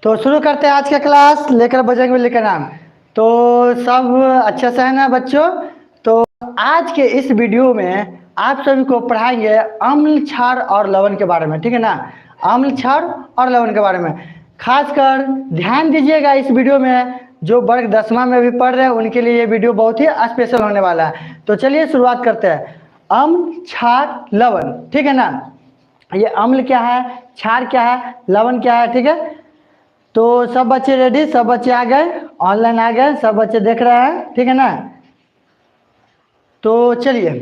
तो शुरू करते हैं आज का क्लास। लेकर बजेंगे लेकर नाम। तो सब अच्छे से है ना बच्चों? तो आज के इस वीडियो में आप सभी को पढ़ाएंगे अम्ल, क्षार और लवण के बारे में, ठीक है ना। अम्ल, क्षार और लवण के बारे में खासकर ध्यान दीजिएगा। इस वीडियो में जो वर्ग 10वां में भी पढ़ रहे हैं उनके लिए ये वीडियो बहुत ही स्पेशल होने वाला है। तो चलिए शुरुआत करते हैं। अम्ल, क्षार, लवण, ठीक है ना। ये अम्ल क्या है, क्षार क्या है, लवण क्या है, ठीक है। तो सब बच्चे रेडी, सब बच्चे आ गए, ऑनलाइन आ गए, सब बच्चे देख रहे हैं, ठीक है ना। तो चलिए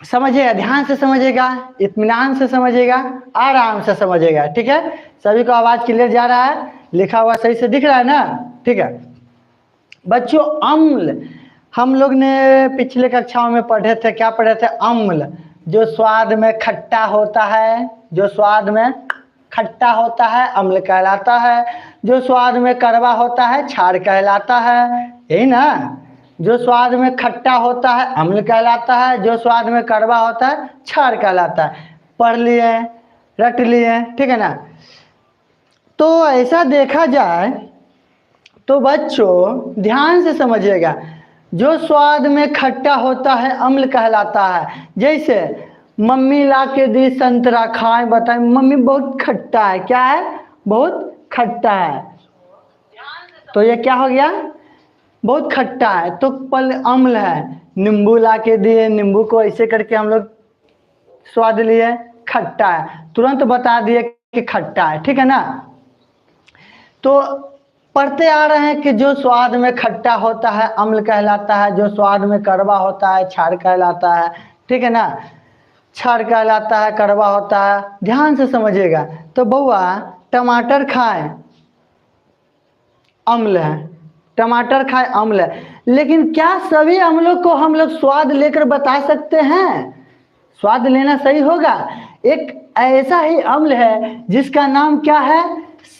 समझिएगा, ध्यान से समझिएगा, इत्मीनान से समझिएगा, आराम से समझिएगा, ठीक है। सभी को आवाज क्लियर जा रहा है, लिखा हुआ सही से दिख रहा है ना, ठीक है। बच्चों अम्ल हम लोग ने पिछले कक्षाओं में पढ़े थे, क्या पढ़े थे? अम्ल जो स्वाद में खट्टा होता है, जो स्वाद में खट्टा होता है अम्ल कहलाता है। जो स्वाद में कड़वा होता है क्षार कहलाता है, यही ना। जो स्वाद में खट्टा होता है अम्ल कहलाता है, जो स्वाद में कड़वा होता है क्षार कहलाता है। पढ़ लिए, रट लिए, ठीक है ना। तो ऐसा देखा जाए तो बच्चों ध्यान से समझिएगा, जो स्वाद में खट्टा होता है अम्ल कहलाता है। जैसे मम्मी ला के दी संतरा, खाए बताए मम्मी बहुत खट्टा है, क्या है? बहुत खट्टा है। तो ये क्या हो गया? बहुत खट्टा है, तो पल अम्ल है। नींबू ला के दिए, नींबू को ऐसे करके हम लोग स्वाद लिए, खट्टा है, तुरंत बता दिए कि खट्टा है, ठीक है ना। तो पढ़ते आ रहे हैं कि जो स्वाद में खट्टा होता है अम्ल कहलाता है, जो स्वाद में कड़वा होता है क्षार कहलाता है, ठीक है ना। क्षार कहलाता है, कड़वा होता है, ध्यान से समझिएगा। तो बउआ टमाटर खाए अम्ल है, टमाटर खाए अम्ल है, लेकिन क्या सभी अम्लों को हम लोग स्वाद लेकर बता सकते हैं? स्वाद लेना सही होगा। एक ऐसा ही अम्ल है जिसका नाम क्या है?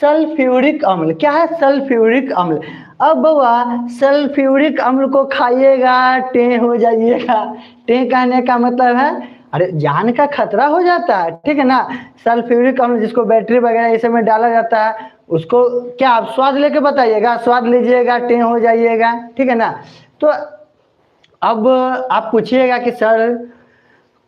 सल्फ्यूरिक अम्ल। क्या है? सल्फ्यूरिक अम्ल। अब बउआ सल्फ्यूरिक अम्ल को खाइएगा टे हो जाइएगा। टे कहने का मतलब है अरे जान का खतरा हो जाता है, ठीक है ना। सल्फ्यूरिक अम्ल जिसको बैटरी वगैरह इस में डाला जाता है, उसको क्या आप स्वाद लेके बताइएगा? स्वाद लीजिएगा टे हो जाइएगा, ठीक है ना। तो अब आप पूछिएगा कि सर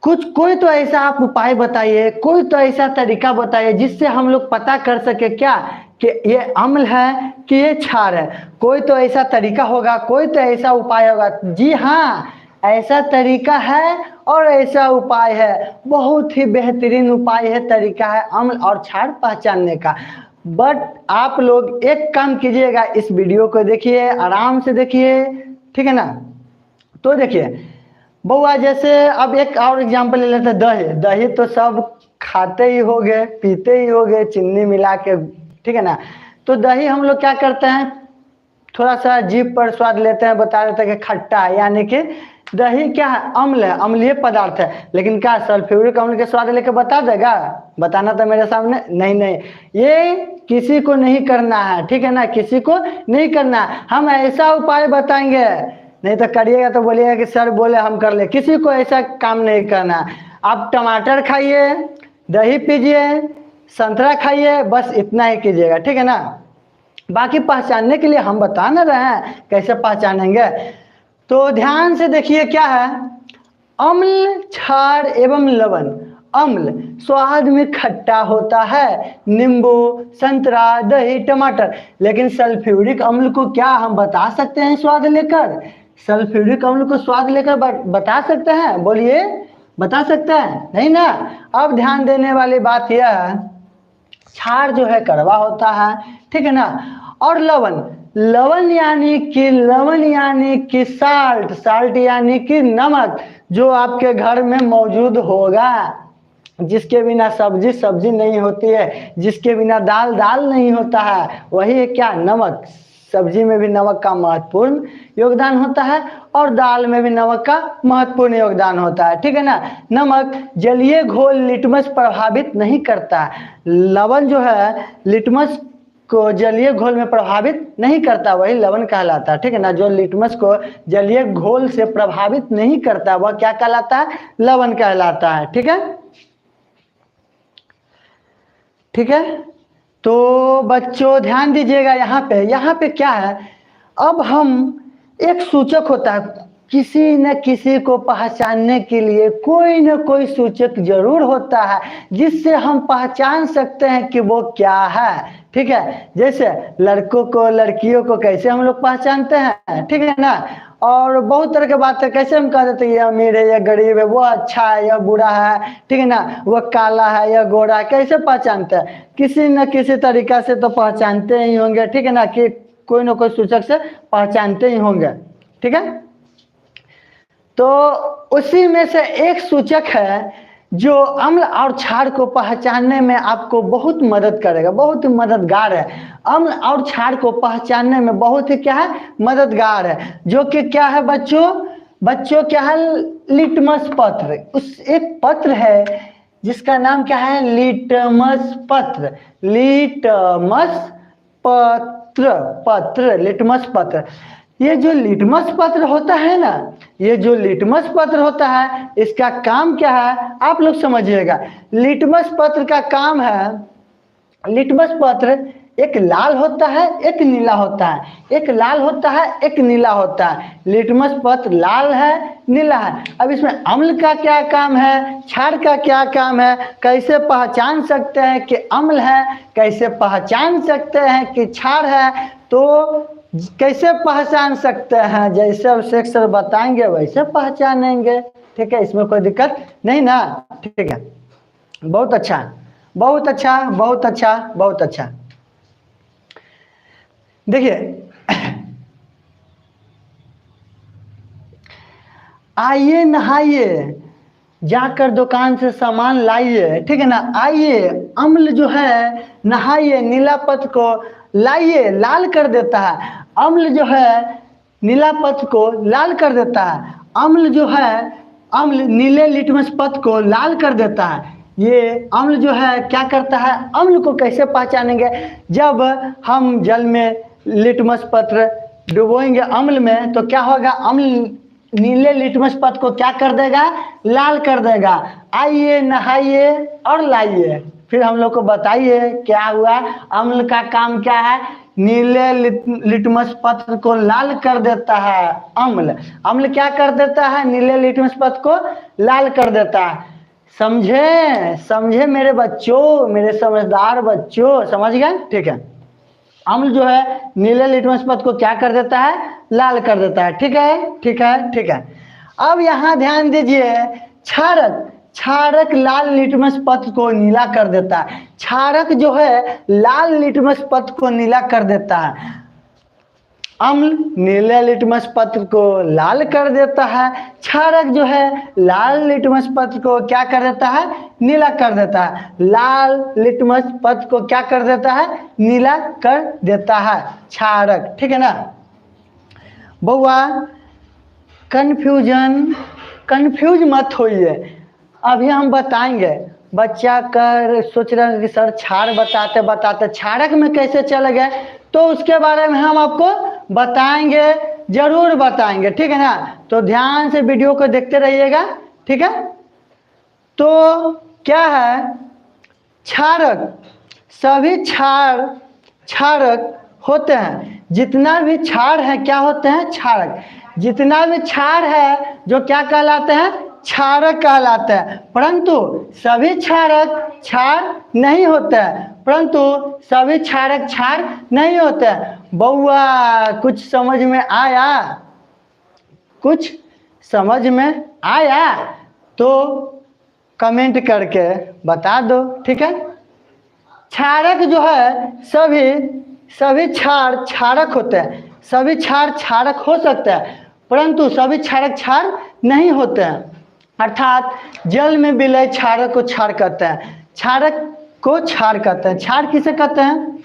कोई तो ऐसा आप उपाय बताइए, कोई तो ऐसा तरीका बताइए जिससे हम लोग पता कर सके क्या कि ये अम्ल है कि ये क्षार है। कोई तो ऐसा तरीका होगा, कोई तो ऐसा उपाय होगा। जी हाँ, ऐसा तरीका है और ऐसा उपाय है, बहुत ही बेहतरीन उपाय है, तरीका है अम्ल और क्षार पहचानने का। बट आप लोग एक काम कीजिएगा, इस वीडियो को देखिए, आराम से देखिए, ठीक है ना। तो देखिए बउआ जैसे अब एक और एग्जांपल ले लेते हैं। दही, दही तो सब खाते ही हो गए, पीते ही हो गए चीनी मिला के, ठीक है ना। तो दही हम लोग क्या करते हैं, थोड़ा सा जीभ पर स्वाद लेते हैं, बता देते हैं कि खट्टा है, यानी कि दही क्या है? अम्ल है, अम्लीय पदार्थ है। लेकिन क्या सल्फ्यूरिक अम्ल के स्वाद लेके बता देगा? बताना तो मेरे सामने नहीं नहीं, ये किसी को नहीं करना है, ठीक है ना, किसी को नहीं करना है। हम ऐसा उपाय बताएंगे, नहीं तो करिएगा तो बोलिएगा कि सर बोले हम कर ले। किसी को ऐसा काम नहीं करना। आप टमाटर खाइए, दही पीजिए, संतरा खाइए, बस इतना ही कीजिएगा, ठीक है ना। बाकी पहचानने के लिए हम बता ना रहे हैं कैसे पहचानेंगे। तो ध्यान से देखिए क्या है, अम्ल, क्षार एवं लवण। अम्ल स्वाद में खट्टा होता है, नींबू, संतरा, दही, टमाटर। लेकिन सल्फ्यूरिक अम्ल को क्या हम बता सकते हैं स्वाद लेकर? सल्फ्यूरिक अम्ल को स्वाद लेकर बता सकते हैं? बोलिए, बता सकते हैं? नहीं ना। अब ध्यान देने वाली बात यह है, क्षार जो है कड़वा होता है, ठीक है ना। और लवण, लवण यानी कि साल्ट, साल्ट यानी कि नमक, जो आपके घर में मौजूद होगा, जिसके बिना सब्जी सब्जी नहीं होती है, जिसके बिना दाल दाल नहीं होता है, वही है क्या? नमक। सब्जी में भी नमक का महत्वपूर्ण योगदान होता है और दाल में भी नमक का महत्वपूर्ण योगदान होता है, ठीक है ना। नमक जलीय घोल लिटमस प्रभावित नहीं करता। लवण जो है लिटमस को जलीय घोल में प्रभावित नहीं करता, वही लवण कहलाता है, ठीक है ना। जो लिटमस को जलीय घोल से प्रभावित नहीं करता वह क्या कहलाता है? लवण कहलाता है, ठीक है, ठीक है। तो बच्चों ध्यान दीजिएगा, यहाँ पे क्या है, अब हम एक सूचक होता है, किसी न किसी को पहचानने के लिए कोई न कोई सूचक जरूर होता है जिससे हम पहचान सकते हैं कि वो क्या है। ठीक है, जैसे लड़कों को लड़कियों को कैसे हम लोग पहचानते हैं, ठीक है ना। और बहुत तरह की बातें कैसे हम कह देते हैं, ये अमीर है या गरीब है, वो अच्छा है या बुरा है, ठीक है ना, वो काला है या गोरा है, कैसे पहचानते हैं, किसी न किसी तरीका से तो पहचानते ही होंगे, ठीक है ना, कि कोई न कोई सूचक से पहचानते ही होंगे। ठीक है, तो उसी में से एक सूचक है जो अम्ल और क्षार को पहचानने में आपको बहुत मदद करेगा, बहुत मददगार है। अम्ल और क्षार को पहचानने में बहुत ही क्या है, मददगार है, जो कि क्या है बच्चों क्या है, लिटमस पत्र। उस एक पत्र है जिसका नाम क्या है, लिटमस पत्र, लिटमस लिटमस पत्र। ये जो लिटमस पत्र होता है ना, ये जो लिटमस पत्र होता है, इसका काम क्या है आप लोग समझिएगा। लिटमस पत्र का काम है, लिटमस पत्र एक लाल होता है एक नीला होता है, एक लाल होता है एक नीला होता है। लिटमस पत्र लाल है नीला है। अब इसमें अम्ल का क्या काम है, क्षार का क्या काम है, कैसे पहचान सकते हैं कि अम्ल है, कैसे पहचान सकते हैं कि क्षार है, तो कैसे पहचान सकते हैं, जैसे उसे सर बताएंगे वैसे पहचानेंगे। ठीक है, इसमें कोई दिक्कत नहीं ना। ठीक है, बहुत अच्छा बहुत अच्छा बहुत अच्छा बहुत अच्छा। देखिए आइए नहाइए, जाकर दुकान से सामान लाइए, ठीक है ना। आइए, अम्ल जो है नहाइए, नीला पत्र को लाइए, लाल कर देता है। अम्ल जो है नीला पत्र को लाल कर देता है। अम्ल जो है, अम्ल नीले लिटमस पत्र को लाल कर देता है। ये अम्ल जो है क्या करता है, अम्ल को कैसे पहचानेंगे, जब हम जल में लिटमस पत्र डुबोएंगे अम्ल में, तो क्या होगा, अम्ल नीले लिटमस पत्र को क्या कर देगा, लाल कर देगा। आइए नहाइए और लाइए, फिर हम लोग को बताइए क्या हुआ। अम्ल का काम क्या है, नीले लिटमस पत्र को लाल कर देता है। अम्ल अम्ल क्या कर देता है, नीले लिटमस पत्र को लाल कर देता है। समझे समझे मेरे बच्चों, मेरे समझदार बच्चों, समझ गए। ठीक है, अम्ल जो है नीले लिटमस पत्र को क्या कर देता है, लाल कर देता है। ठीक है ठीक है ठीक है। अब यहाँ ध्यान दीजिए, क्षारक, क्षारक लाल लिटमस पत्र को नीला कर देता है। क्षारक जो है लाल लिटमस पत्र को नीला कर देता है। अम्ल नीले लिटमस पत्र को लाल कर देता है, क्षारक जो है लाल लिटमस पत्र को क्या कर देता है, नीला कर देता है। लाल लिटमस पत्र को क्या कर देता है, नीला कर देता है क्षारक। ठीक है ना बउआ, कंफ्यूज मत होइए, अभी हम बताएंगे। बच्चा कर सोच रहे हैं कि सर क्षार बताते बताते क्षारक में कैसे चले गए, तो उसके बारे में हम आपको बताएंगे, जरूर बताएंगे। ठीक है ना, तो ध्यान से वीडियो को देखते रहिएगा। ठीक है, तो क्या है, क्षारक, सभी क्षारक होते हैं, जितना भी क्षार है क्या होते हैं, क्षारक। जितना भी क्षार है जो क्या कहलाते हैं, क्षारक कहलाते हैं। परंतु सभी क्षारक क्षार नहीं होते हैं, परंतु सभी क्षारक क्षार नहीं होते हैं। बउआ कुछ समझ में आया, कुछ समझ में आया तो कमेंट करके बता दो। ठीक है, क्षारक जो है सभी क्षार क्षारक होते हैं, सभी क्षार क्षारक हो सकते हैं, परंतु सभी क्षारक क्षार नहीं होते हैं। अर्थात जल में विलय क्षारक को क्षार कहते हैं, क्षारक को क्षार कहते हैं। क्षार किसे कहते हैं,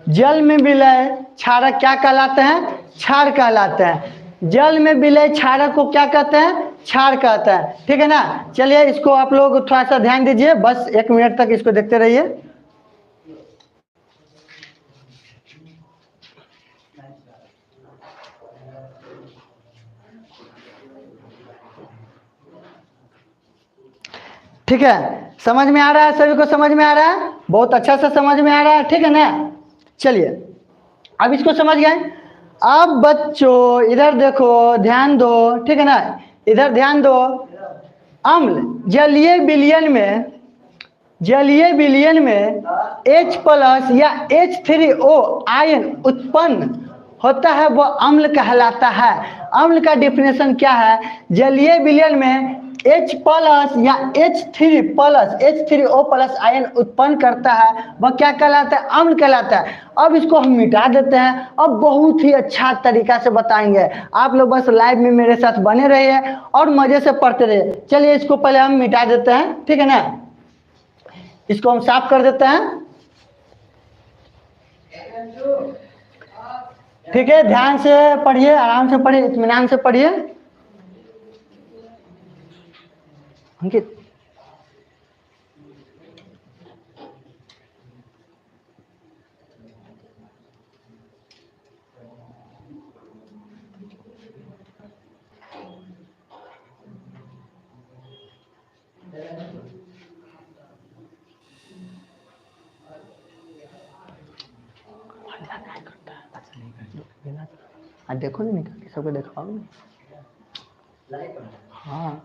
जल में विलय क्षारक क्या कहलाते हैं, क्षार कहलाते हैं। जल में विलय क्षारक को क्या कहते हैं, क्षार कहते हैं। ठीक है ना, चलिए इसको आप लोग थोड़ा सा ध्यान दीजिए, बस 1 मिनट तक इसको देखते रहिए। ठीक है, समझ में आ रहा है, सभी को समझ में आ रहा है। बहुत अच्छा से समझ में आ रहा है, ठीक है ना। चलिए अब इसको समझ गए। अब बच्चों इधर देखो, ध्यान दो, ठीक है ना, इधर ध्यान दो। अम्ल जलीय विलयन में H प्लस या H3O आयन उत्पन्न होता है, वो अम्ल कहलाता है। अम्ल का डिफिनेशन क्या है? जलीय विलयन में H प्लस या H3O प्लस आयन उत्पन्न करता है, वह क्या कहलाता है? अम्ल कहलाता है। अब इसको हम मिटा देते हैं। अब बहुत ही अच्छा तरीका से बताएंगे, आप लोग बस लाइव में मेरे साथ बने रहिए और मजे से पढ़ते रहिए। चलिए इसको पहले हम मिटा देते हैं, ठीक है ना, इसको हम साफ कर देते हैं, ठीक है। ध्यान से पढ़िए, आराम से पढ़िए, इत्मीनान से पढ़िए। अंकित देखो ना, निकाल के सबको दिखाओ ना। हाँ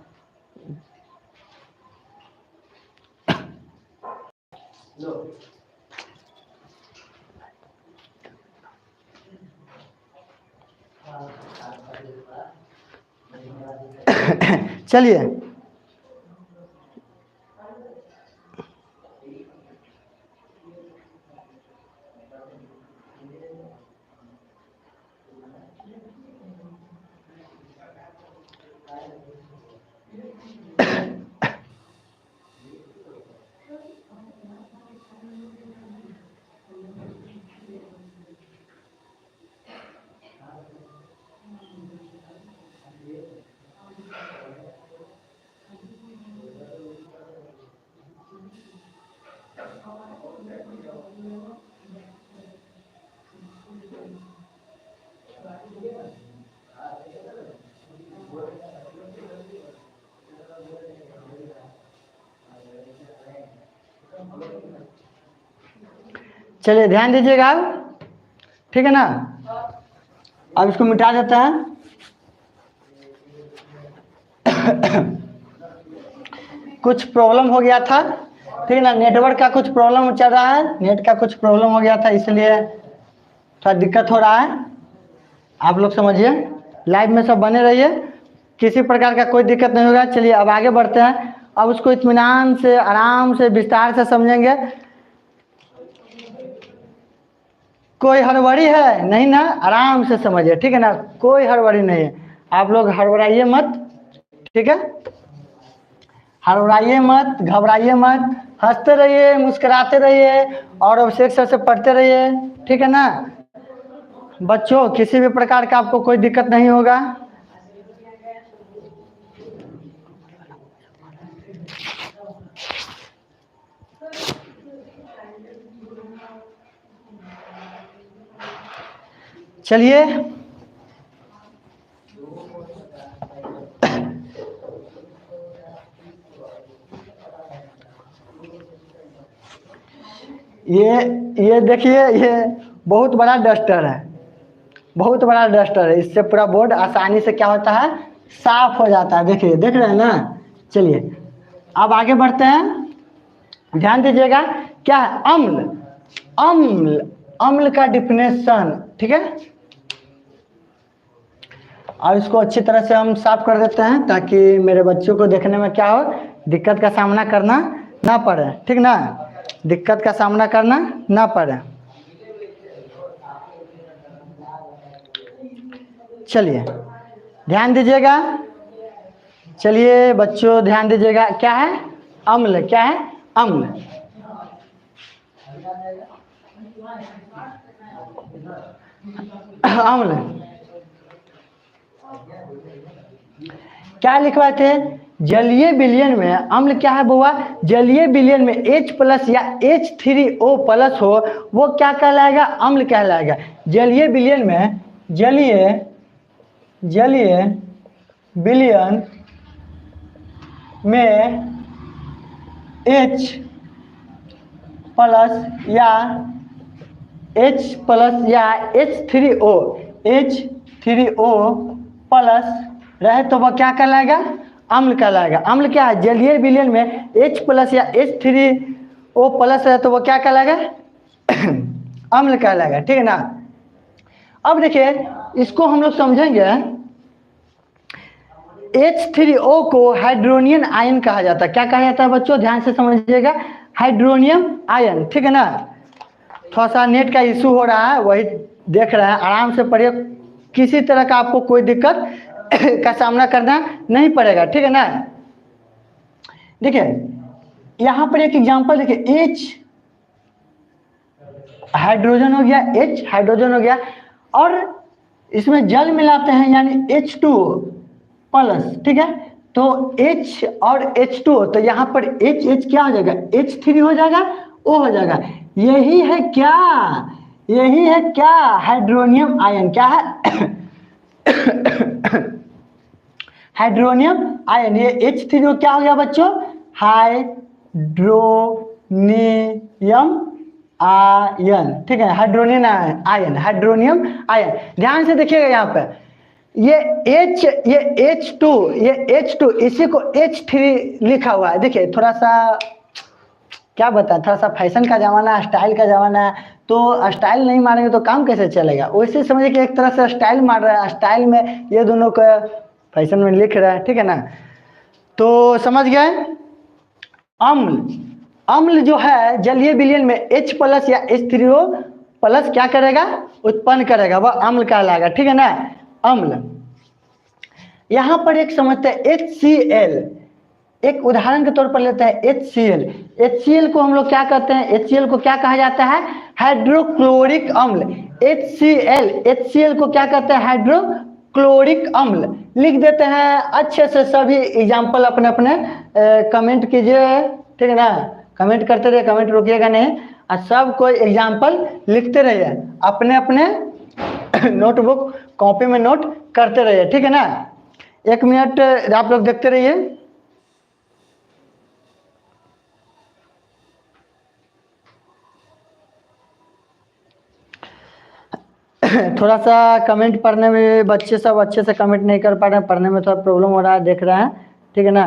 चलिए चलिए ध्यान दीजिएगा अब, ठीक है ना। अब इसको मिटा देते हैं। कुछ प्रॉब्लम हो गया था, ठीक है ना, नेटवर्क का कुछ प्रॉब्लम चल रहा है, नेट का कुछ प्रॉब्लम हो गया था, इसलिए थोड़ा दिक्कत हो रहा है। आप लोग समझिए, लाइव में सब बने रहिए, किसी प्रकार का कोई दिक्कत नहीं होगा। चलिए अब आगे बढ़ते हैं। अब उसको इत्मीनान से, आराम से, विस्तार से समझेंगे। कोई हड़बड़ी है नहीं ना, आराम से समझिए, ठीक है ना, कोई हड़बड़ी नहीं है। आप लोग हड़बड़ाइए मत, ठीक है, हड़बड़ाइए मत, घबराइए मत, हंसते रहिए, मुस्कुराते रहिए और अभिषेक सर से पढ़ते रहिए, ठीक है ना बच्चों। किसी भी प्रकार का आपको कोई दिक्कत नहीं होगा। चलिए ये देखिए, ये बहुत बड़ा डस्टर है, बहुत बड़ा डस्टर है। इससे पूरा बोर्ड आसानी से क्या होता है, साफ हो जाता है। देखिए, देख रहे हैं ना। चलिए अब आगे बढ़ते हैं, ध्यान दीजिएगा। क्या है? अम्ल। अम्ल, अम्ल का डिफिनेशन, ठीक है। और इसको अच्छी तरह से हम साफ कर देते हैं, ताकि मेरे बच्चों को देखने में क्या हो, दिक्कत का सामना करना ना पड़े, ठीक ना, दिक्कत का सामना करना ना पड़े। चलिए ध्यान दीजिएगा। चलिए बच्चों ध्यान दीजिएगा। क्या है? अम्ल। क्या है? अम्ल। अम्ल क्या लिखवाए थे? जलीय विलयन में अम्ल क्या है बुआ? जलीय विलयन में H प्लस या H3O प्लस हो, वो क्या कहलाएगा? अम्ल कहलाएगा। जलीय विलयन में, जलीय विलयन में H प्लस या H प्लस या H3O प्लस रहे तो वह क्या कहलाएगा? अम्ल कहलाएगा। अम्ल क्या है? जलीय विलयन में H प्लस या H3O प्लस है तो वह क्या कहलाएगा? अम्ल कहलाएगा। ठीक है ना। अब देखिए इसको हम लोग समझेंगे। H3O को हाइड्रोनियम आयन कहा जाता है। क्या कहा जाता है बच्चों? ध्यान से समझिएगा, हाइड्रोनियम आयन। ठीक है ना। थोड़ा सा नेट का इशू हो रहा है, वही देख रहे हैं, आराम से पढ़िए, किसी तरह का आपको कोई दिक्कत का सामना करना नहीं पड़ेगा। ठीक है ना। देखिए यहाँ पर एक एग्जांपल देखिए, H हाइड्रोजन हो गया, H हाइड्रोजन हो गया और इसमें जल मिलाते हैं यानी H2O प्लस। ठीक है, तो H और H2O, तो यहाँ पर H क्या हो जाएगा? H3 हो जाएगा, O हो जाएगा। यही है क्या? यही है क्या? Hydronium ion. क्या है? Hydronium ion. ये H3O क्या हो गया बच्चों? Hydronium ion. ठीक है, हाइड्रोनियम आयन, हाइड्रोनियम आयन। ध्यान से देखिएगा यहाँ पे, ये H2 इसी को H3 लिखा हुआ है। देखिए थोड़ा सा क्या बताएं, थोड़ा सा फैशन का ज़माना है, स्टाइल का ज़माना है, तो स्टाइल नहीं मारेंगे तो काम कैसे चलेगा? वैसे समझिए कि एक तरह से स्टाइल मार रहा है, स्टाइल में ये दोनों को फैशन में लिख रहा है। ठीक है ना। तो समझ गए। अम्ल जो है जलीय विलयन में H प्लस या H3O प्लस क्या करेगा? उत्पन्न करेगा, वह अम्ल कहलाएगा। ठीक है ना। अम्ल। यहाँ पर एक समझते हैं HCl, एक उदाहरण के तौर पर लेते हैं HCl। HCl को हम लोग क्या कहते हैं? HCl को क्या कहा जाता है? हाइड्रोक्लोरिक अम्ल। HCl को क्या कहते हैं? हाइड्रोक्लोरिक अम्ल। लिख देते हैं अच्छे से, सभी एग्जाम्पल अपने अपने कमेंट कीजिए। ठीक है ना। कमेंट करते रहिए, कमेंट रोकिएगा नहीं, और सब कोई एग्जाम्पल लिखते रहिए, अपने अपने नोटबुक कॉपी में नोट करते रहिए। ठीक है ना। 1 मिनट आप लोग देखते रहिए। थोड़ा सा कमेंट पढ़ने में बच्चे सब अच्छे से कमेंट नहीं कर पा रहे हैं, पढ़ने में थोड़ा प्रॉब्लम हो रहा है, देख रहे हैं। ठीक है ना।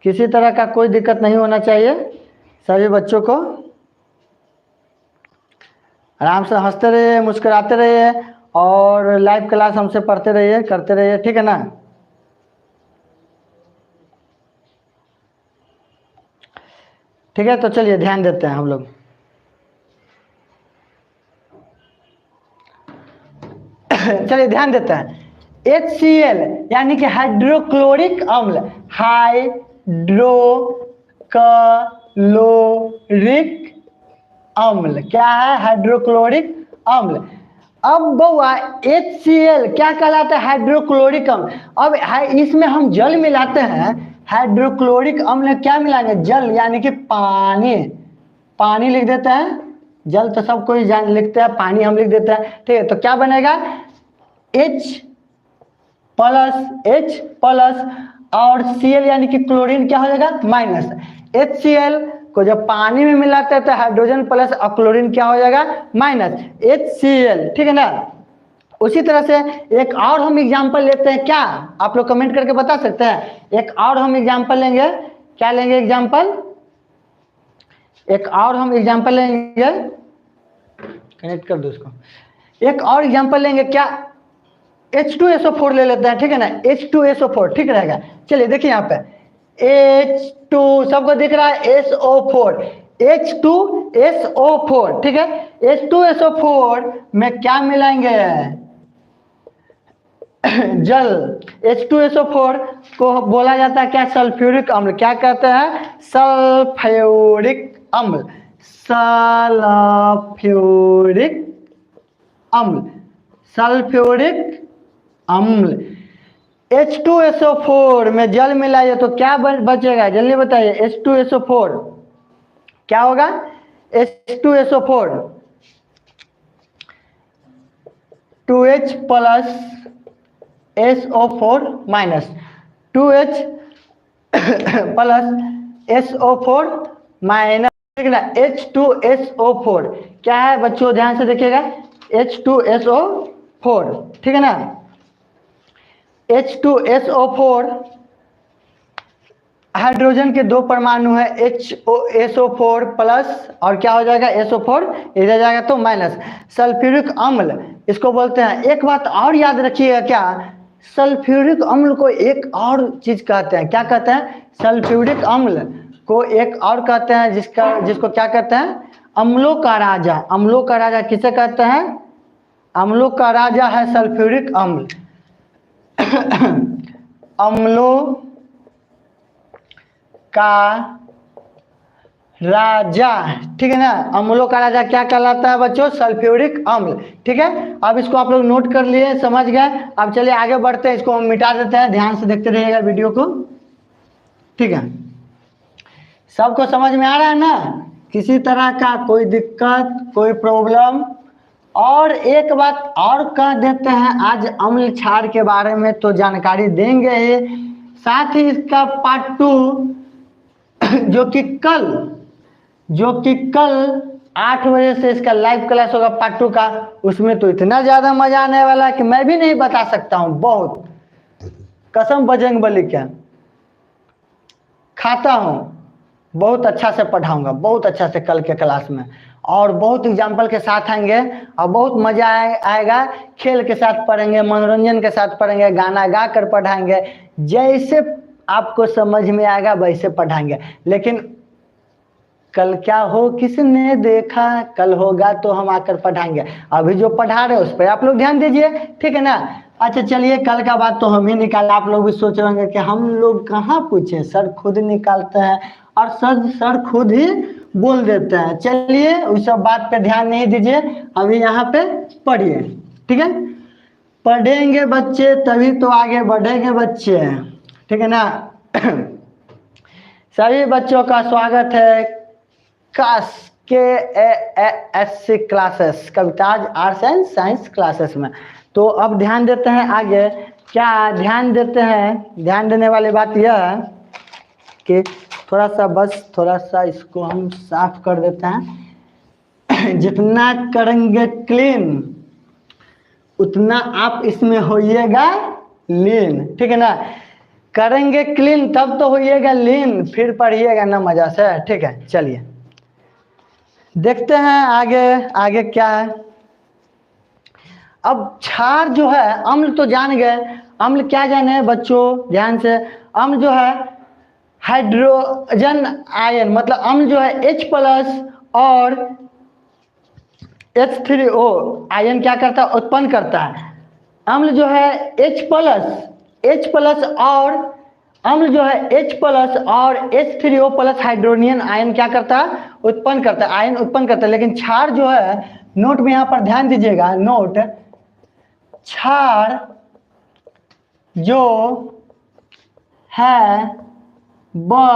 किसी तरह का कोई दिक्कत नहीं होना चाहिए सभी बच्चों को। आराम से हंसते रहिए, मुस्कुराते रहिए और लाइव क्लास हमसे पढ़ते रहिए, करते रहिए। ठीक है ना। ठीक है, तो चलिए ध्यान देते हैं हम लोग। चलिए ध्यान देते हैं। HCl यानी कि हाइड्रोक्लोरिक अम्ल, हाइड्रोक्लोरिक अम्ल। क्या है? हाइड्रोक्लोरिक अम्ल। अब बउआ HCl क्या कहलाता है? हाइड्रोक्लोरिक अम्ल। अब इसमें हम जल मिलाते हैं, हाइड्रोक्लोरिक अम्ल क्या मिलाएंगे? जल यानी कि पानी। पानी लिख देते हैं, जल तो सब कोई लिखते हैं, पानी हम लिख देते हैं। ठीक है, तो क्या बनेगा? H प्लस और Cl यानी कि क्लोरीन क्या हो जाएगा? माइनस। HCl को जब पानी में मिलाते हैं तो हाइड्रोजन प्लस और क्लोरीन क्या हो जाएगा? Minus HCl। ठीक है ना। उसी तरह से एक और हम एग्जांपल लेते हैं। क्या आप लोग कमेंट करके बता सकते हैं? एक और हम एग्जांपल लेंगे। क्या लेंगे एग्जांपल? एक और हम एग्जांपल लेंगे, कनेक्ट कर दो उसको। एक और एग्जांपल लेंगे। क्या? H2SO4 ले लेते हैं। ठीक है ना। H2SO4 ठीक रहेगा। चलिए देखिए यहाँ पे H2 सबको दिख रहा है, SO4, H2SO4। ठीक है, H2SO4 में क्या मिलाएंगे? जल। H2SO4 को बोला जाता है क्या? सल्फ्यूरिक अम्ल। क्या कहते हैं? सल्फ्यूरिक अम्ल। सल्फ्यूरिक अम्ल, सल्फ्यूरिक अम्ल। H2SO4 में जल मिलाइए तो क्या बचेगा? जल्दी बताइए। H2SO4 क्या होगा? H2SO4 2H plus SO4 minus, 2H plus SO4 minus ठीक है ना। H2SO4 क्या है बच्चों, ध्यान से देखिएगा, H2SO4, ठीक है ना। H2SO4 हाइड्रोजन के 2 परमाणु है, HSO4 प्लस और क्या हो जाएगा SO4, इधर जाएगा तो माइनस। सल्फ्यूरिक अम्ल इसको बोलते हैं। एक बात और याद रखिएगा, क्या सल्फ्यूरिक अम्ल को एक और चीज कहते हैं, क्या कहते हैं, सल्फ्यूरिक अम्ल को एक और कहते हैं जिसको क्या कहते हैं, अम्लों का राजा। अम्लों का राजा किसे कहते हैं, अम्लों का राजा है सल्फ्यूरिक अम्ल। अम्लों का राजा, ठीक है ना। अम्लों का राजा क्या कहलाता है बच्चों, सल्फ्यूरिक अम्ल, ठीक है। अब इसको आप लोग नोट कर लिए, समझ गए। अब चलिए आगे बढ़ते हैं, इसको हम मिटा देते हैं, ध्यान से देखते रहिएगा वीडियो को, ठीक है। सबको समझ में आ रहा है ना, किसी तरह का कोई दिक्कत, कोई प्रॉब्लम। और एक बात और कह देते हैं, आज अम्ल क्षार के बारे में तो जानकारी देंगे ही, साथ ही इसका पार्ट 2 जो कि कल 8 बजे से इसका लाइव क्लास होगा पार्ट 2 का, उसमें तो इतना ज्यादा मजा आने वाला है कि मैं भी नहीं बता सकता हूँ। बहुत कसम बजरंग बली क्या खाता हूँ, बहुत अच्छा से पढ़ाऊंगा, बहुत अच्छा से कल के क्लास में, और बहुत एग्जाम्पल के साथ आएंगे और बहुत मजा आएगा। खेल के साथ पढ़ेंगे, मनोरंजन के साथ पढ़ेंगे, गाना गा कर पढ़ाएंगे, जैसे आपको समझ में आएगा वैसे पढ़ाएंगे। लेकिन कल क्या हो किसने देखा, कल होगा तो हम आकर पढ़ाएंगे। अभी जो पढ़ा रहे उस पर आप लोग ध्यान दीजिए, ठीक है ना। अच्छा चलिए, कल का बात तो हम ही निकाला, आप लोग भी सोच रहे होंगे कि हम लोग कहाँ पूछे, सर खुद निकालते हैं और सर खुद ही बोल देते हैं। चलिए उस सब बात पे ध्यान नहीं दीजिए, अभी यहाँ पे पढ़िए, ठीक है। पढ़ेंगे बच्चे तभी तो आगे बढ़ेंगे बच्चे, ठीक है ना। सभी बच्चों का स्वागत है KASC classes, Kavita's arts and science classes में। तो अब ध्यान देते हैं आगे, क्या ध्यान देते हैं, ध्यान देने वाली बात यह है कि थोड़ा सा इसको हम साफ कर देते हैं। जितना करेंगे क्लीन उतना आप इसमें होइएगा लीन, ठीक है ना। करेंगे क्लीन तब तो होइएगा लीन, फिर पढ़िएगा ना मजा से, ठीक है। चलिए देखते हैं आगे क्या है। अब क्षार जो है, अम्ल तो जान गए, अम्ल क्या जाने बच्चों, ध्यान से। अम्ल जो है हाइड्रोजन आयन, मतलब अम्ल जो है H प्लस और H3O आयन क्या करता है, उत्पन्न करता है। अम्ल जो है H प्लस और अम्ल जो है H प्लस और H3O प्लस हाइड्रोनियन आयन क्या करता है, उत्पन्न करता है, आयन उत्पन्न करता है। लेकिन क्षार जो है, नोट में यहाँ पर ध्यान दीजिएगा, नोट, क्षार जो है वह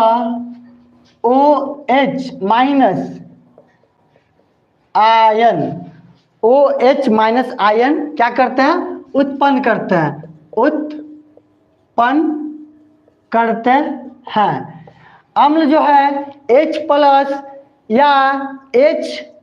OH minus ion, OH minus ion क्या करते हैं, उत्पन्न करते हैं, उत्पन्न करते हैं। अम्ल जो है H प्लस या HO3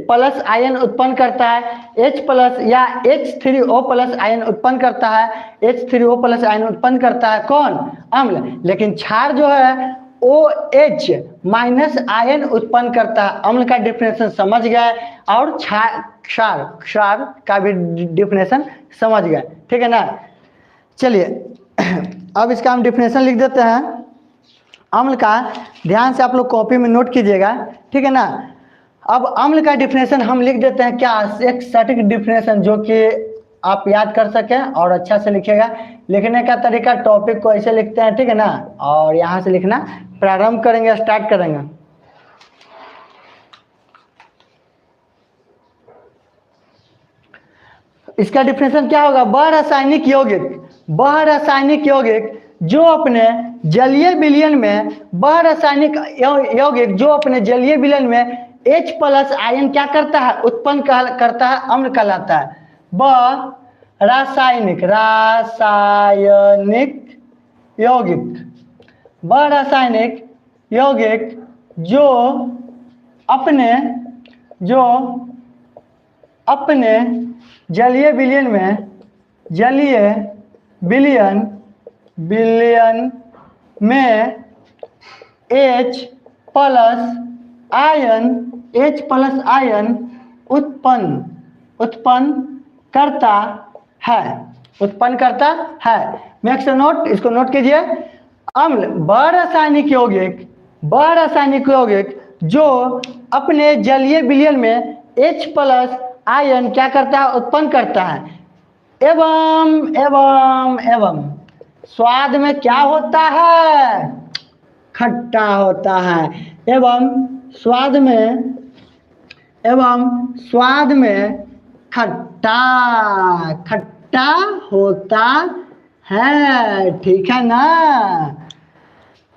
प्लस आयन उत्पन्न करता है, H प्लस या H3O प्लस आयन उत्पन्न करता है, H3O प्लस आयन उत्पन्न करता है कौन, अम्ल। लेकिन क्षार जो है OH माइनस आयन उत्पन्न करता है। अम्ल का डिफिनेशन समझ गए और क्षार का भी डिफिनेशन समझ गए, ठीक है ना। चलिए अब इसका हम डिफिनेशन लिख देते हैं अम्ल का, ध्यान से आप लोग कॉपी में नोट कीजिएगा, ठीक है ना। अब अम्ल का डिफिनेशन हम लिख देते हैं, क्या, एक सटीक डिफिनेशन जो कि आप याद कर सकें और अच्छा से लिखिएगा। लिखने का तरीका, टॉपिक को ऐसे लिखते हैं, ठीक है ना, और यहाँ से लिखना प्रारंभ करेंगे, स्टार्ट करेंगे। इसका डिफिनेशन क्या होगा, वह रासायनिक यौगिक जो अपने जलीय विलयन में, वह रासायनिक यौगिक जो अपने जलीय विलयन में H प्लस आयन क्या करता है, उत्पन्न करता है, अम्ल कहलाता है। वह रासायनिक यौगिक जो अपने जलीय विलयन में H प्लस आयन उत्पन्न करता है। मेक से नोट, इसको नोट कीजिए। अम्ल वह रासायनिक यौगिक जो अपने जलीय विलयन में H प्लस आयन क्या करता है, उत्पन्न करता है। एवं स्वाद में क्या होता है, खट्टा होता है। एवं स्वाद में खट्टा होता है। ठीक है ना?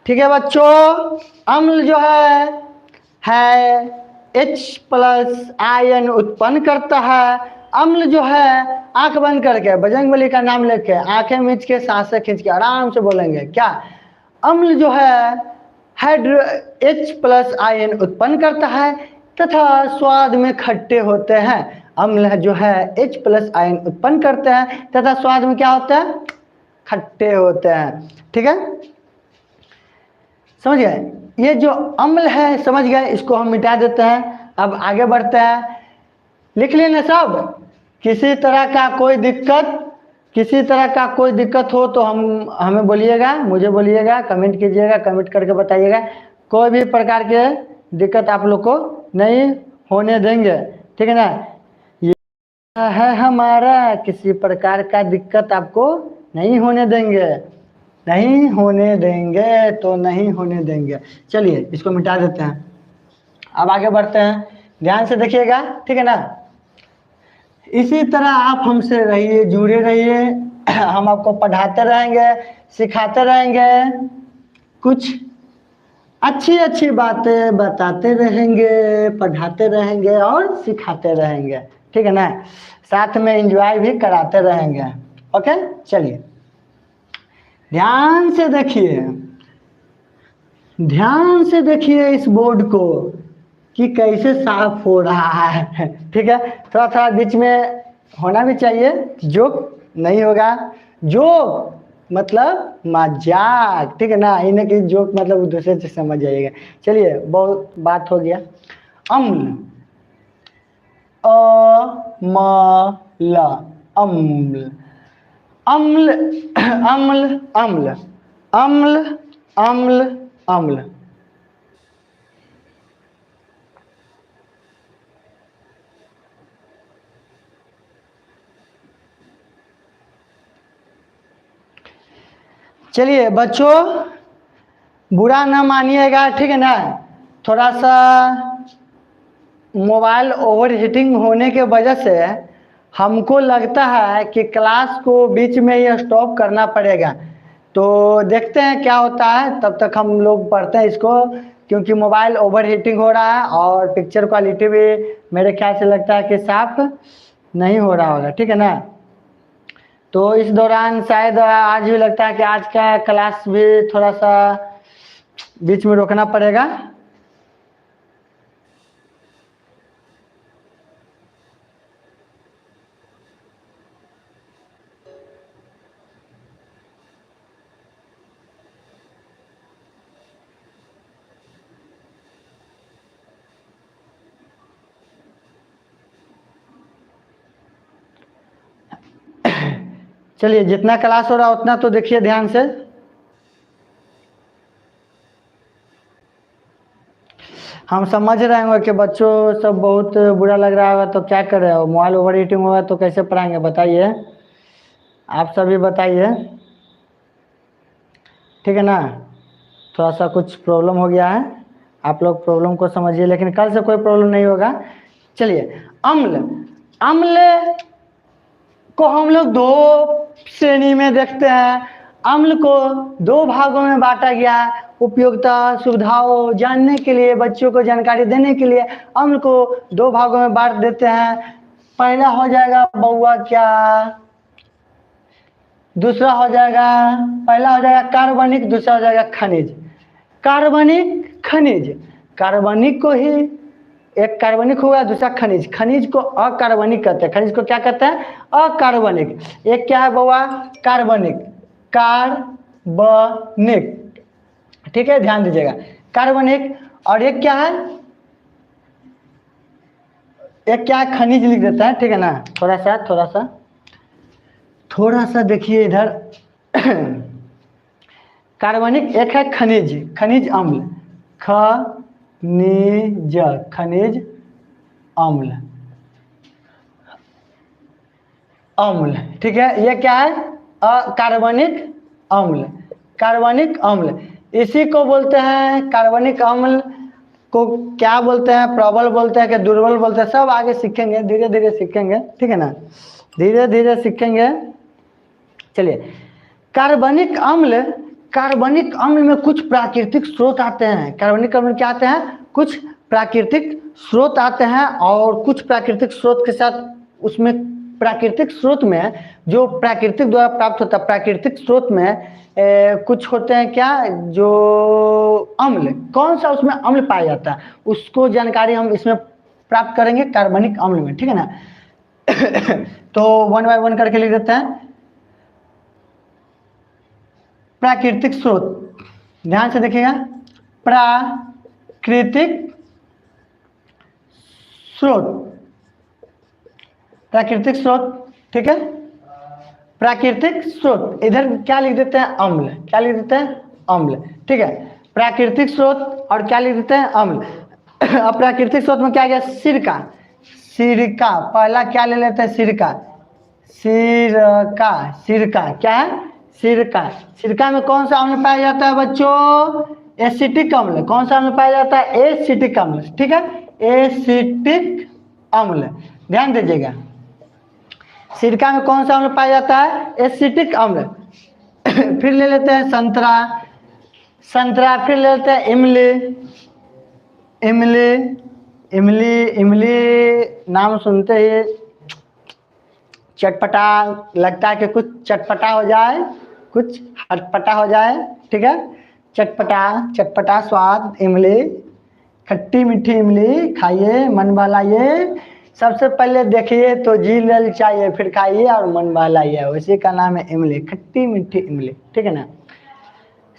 ठीक है बच्चों, अम्ल जो है H प्लस आयन उत्पन्न करता है। अम्ल जो है, आंख बंद करके बजरंगबली का नाम लेके आंखें मीच के सांसें खींच के आराम से बोलेंगे क्या। अम्ल जो है H प्लस आयन उत्पन्न करता है तथा स्वाद में खट्टे होते हैं। अम्ल जो है H प्लस आयन उत्पन्न करते हैं तथा स्वाद में क्या होता है, खट्टे होते हैं। ठीक है, समझ गए? ये जो अम्ल है, समझ गए, इसको हम मिटा देते हैं। अब आगे बढ़ते हैं। लिख लेना सब। किसी तरह का कोई दिक्कत हो तो हमें बोलिएगा, मुझे बोलिएगा, कमेंट कीजिएगा, कमेंट करके बताइएगा। कोई भी प्रकार के दिक्कत आप लोग को नहीं होने देंगे। ठीक है ना? ये है हमारा, किसी प्रकार का दिक्कत आपको नहीं होने देंगे, नहीं होने देंगे। चलिए इसको मिटा देते हैं। अब आगे बढ़ते हैं, ध्यान से देखिएगा। ठीक है ना? इसी तरह आप हमसे रहिए, जुड़े रहिए। हम आपको पढ़ाते रहेंगे, सिखाते रहेंगे, कुछ अच्छी बातें बताते रहेंगे, पढ़ाते रहेंगे और सिखाते रहेंगे। ठीक है ना? साथ में एंजॉय भी कराते रहेंगे। ओके, चलिए ध्यान से देखिए इस बोर्ड को कि कैसे साफ हो रहा है। ठीक है, थोड़ा बीच में होना भी चाहिए, जोक नहीं होगा। जोक मतलब मजाक। ठीक है ना? इन्हें कि जोक मतलब दूसरे से समझ जाइएगा। चलिए, बहुत बात हो गया। अम्ल, अम्ल, अम्ल। चलिए बच्चों, बुरा ना मानिएगा। ठीक है ना? थोड़ा सा मोबाइल ओवर हीटिंग होने के वजह से हमको लगता है कि क्लास को बीच में ही स्टॉप करना पड़ेगा। तो देखते हैं क्या होता है, तब तक हम लोग पढ़ते हैं इसको, क्योंकि मोबाइल ओवर हीटिंग हो रहा है और पिक्चर क्वालिटी भी मेरे ख्याल से लगता है कि साफ नहीं हो रहा होगा। ठीक है ना? तो इस दौरान शायद आज भी लगता है कि आज का क्लास भी थोड़ा सा बीच में रोकना पड़ेगा। चलिए, जितना क्लास हो रहा है उतना तो देखिए ध्यान से। हम समझ रहे होंगे कि बच्चों सब बहुत बुरा लग रहा होगा, तो क्या कर रहे हो, मोबाइल ओवर हीटिंग होगा तो कैसे पढ़ाएंगे, बताइए, आप सभी बताइए। ठीक है ना? थोड़ा सा कुछ प्रॉब्लम हो गया है, आप लोग प्रॉब्लम को समझिए, लेकिन कल से कोई प्रॉब्लम नहीं होगा। चलिए, अम्ल को हम लोग दो श्रेणी में देखते हैं। अम्ल को दो भागों में बांटा गया है। उपयोगिता सुविधाओं जानने के लिए, बच्चों को जानकारी देने के लिए अम्ल को दो भागों में बांट देते हैं। पहला हो जाएगा बउआ क्या, दूसरा हो जाएगा, पहला हो जाएगा कार्बनिक, दूसरा हो जाएगा खनिज। कार्बनिक खनिज, कार्बनिक को ही, एक कार्बनिक हुआ दूसरा खनिज, खनिज को अकार्बनिक कहते हैं, खनिज को क्या कहते हैं अकार्बनिक। एक क्या है बउआ कार्बनिक, कार्बनिक, ठीक है ध्यान दीजिएगा कार्बनिक। और एक क्या है, एक क्या है खनिज लिख देता है, ठीक है ना, थोड़ा सा देखिए इधर कार्बनिक, एक है खनिज, खनिज अम्ल, खनिज, खनिज अम्ल, अम्ल, ठीक है। ये क्या है अकार्बनिक अम्ल, कार्बनिक अम्ल। इसी को बोलते हैं कार्बनिक अम्ल को क्या बोलते हैं, प्रबल बोलते हैं कि दुर्बल बोलते हैं, सब आगे सीखेंगे, धीरे धीरे सीखेंगे, ठीक है ना, धीरे धीरे सीखेंगे। चलिए कार्बनिक अम्ल, कार्बनिक अम्ल में कुछ प्राकृतिक स्रोत आते हैं, कार्बनिक अम्ल क्या आते हैं, कुछ प्राकृतिक स्रोत आते हैं। और कुछ प्राकृतिक स्रोत के साथ उसमें प्राकृतिक स्रोत में जो प्राकृतिक द्वारा प्राप्त होता है, प्राकृतिक स्रोत में कुछ होते हैं क्या, जो अम्ल, कौन सा उसमें अम्ल पाया जाता है उसको जानकारी हम इसमें प्राप्त करेंगे कार्बनिक अम्ल में, ठीक है ना। तो वन बाय वन करके लिख देते हैं। प्राकृतिक स्रोत, ध्यान से देखिएगा, प्राकृतिक स्रोत, प्राकृतिक स्रोत, ठीक है, प्राकृतिक स्रोत, इधर क्या लिख देते हैं अम्ल, क्या लिख देते हैं अम्ल, ठीक है, प्राकृतिक स्रोत और क्या लिख देते हैं अम्ल। अब प्राकृतिक स्रोत में क्या गया, सिरका, सिरका, पहला क्या ले लेते हैं सिरका, सिरका, सिरका क्या है सिरका। सिरका में कौन सा अम्ल पाया जाता है बच्चों, एसिटिक अम्ल, कौन सा अम्ल पाया जाता है एसिटिक अम्ल, ठीक है, एसिटिक अम्ल, ध्यान दीजिएगा। सिरका में कौन सा अम्ल पाया जाता है एसिटिक अम्ल। फिर ले लेते हैं संतरा, संतरा, फिर ले लेते हैं इमली, इमली, इमली, इमली नाम सुनते ही चटपटा लगता है कि कुछ चटपटा हो जाए, कुछ हटपटा हो जाए, ठीक है, चटपटा, चटपटा स्वाद इमली, खट्टी मीठी इमली खाइए, मन बहलाइए। सबसे पहले देखिए तो जी ललचाइए, फिर खाइए और मन बहलाइए, उसी का नाम है इमली, खट्टी मीठी इमली, ठीक है ना।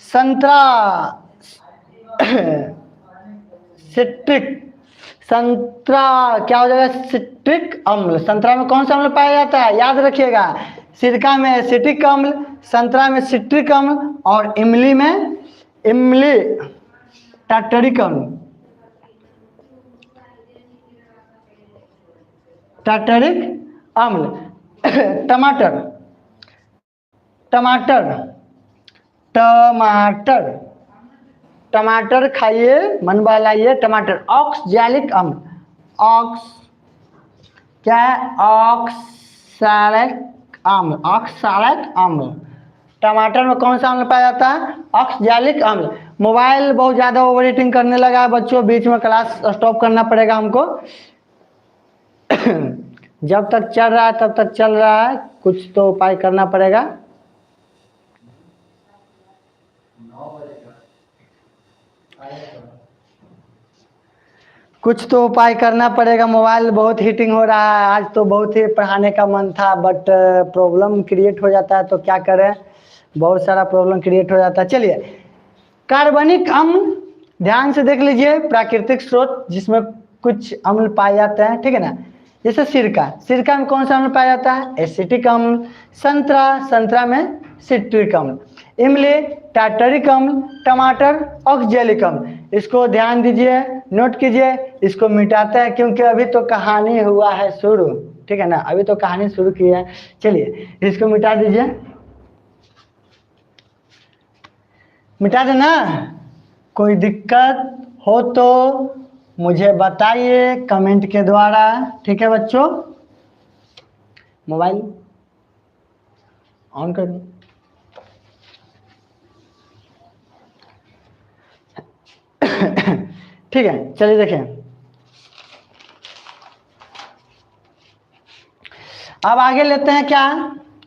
संतरा, सिट्रिक, संतरा क्या हो जाएगा सिट्रिक अम्ल। संतरा में कौन सा अम्ल पाया जाता है याद रखिएगा, सिरका में एसिटिक अम्ल, संतरा में सिट्रिक अम्ल और इमली में इमली टार्टरिक अम्ल, टार्टरिक अम्ल। टमाटर, टमाटर, टमाटर, टमाटर खाइए मन बहलाइए, टमाटर ऑक्सैलिक अम्ल, ऑक्स क्या है ऑक्सैलिक अम्ल, ऑक्सैलिक अम्ल। टमाटर में कौन सा अम्ल पाया जाता है ऑक्सैलिक अम्ल। मोबाइल बहुत ज़्यादा ओवर हीटिंग करने लगा है बच्चों, बीच में क्लास स्टॉप करना पड़ेगा हमको। जब तक चल रहा है तब तक चल रहा है, कुछ तो उपाय करना पड़ेगा। कुछ तो उपाय करना पड़ेगा, मोबाइल बहुत हीटिंग हो रहा है। आज तो बहुत ही पढ़ाने का मन था बट प्रॉब्लम क्रिएट हो जाता है, तो क्या करें, बहुत सारा प्रॉब्लम क्रिएट हो जाता है। चलिए कार्बनिक अम्ल ध्यान से देख लीजिए, प्राकृतिक स्रोत जिसमें कुछ अम्ल पाए जाते हैं, ठीक है ना। जैसे सिरका, सिरका में कौन सा अम्ल पाया जाता है एसिटिक अम्ल। संतरा, संतरा में सिट्रिक अम्ल। इमली टार्टरिक अम्ल। टमाटर ऑक्सैलिक अम्ल। इसको ध्यान दीजिए, नोट कीजिए, इसको मिटाते हैं क्योंकि अभी तो कहानी हुआ है शुरू, ठीक है ना, अभी तो कहानी शुरू की है। चलिए इसको मिटा दीजिए, मिटा देना। कोई दिक्कत हो तो मुझे बताइए कमेंट के द्वारा, ठीक है बच्चों। मोबाइल ऑन कर दो। ठीक है, चलिए देखें, अब आगे लेते हैं क्या,